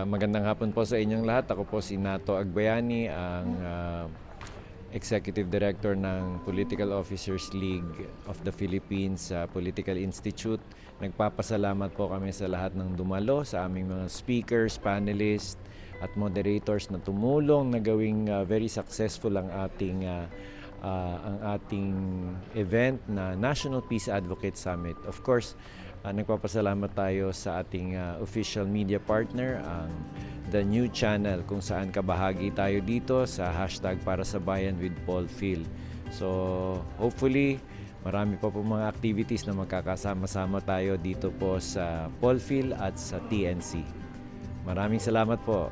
Magandang hapon po sa inyong lahat. Ako po si Nato Agbayani, ang Executive Director ng Political Officers League of the Philippines Political Institute. Nagpapasalamat po kami sa lahat ng dumalo, sa aming mga speakers, panelists at moderators na tumulong na gawing very successful ang ating event na National Peace Advocate Summit. Of course, nagpapasalamat tayo sa ating official media partner, ang The New Channel, kung saan kabahagi tayo dito sa #ParaSaBayan with Paul Phil. So, hopefully, marami pa po mga activities na magkakasama-sama tayo dito po sa Paul Phil at sa TNC. Maraming salamat po.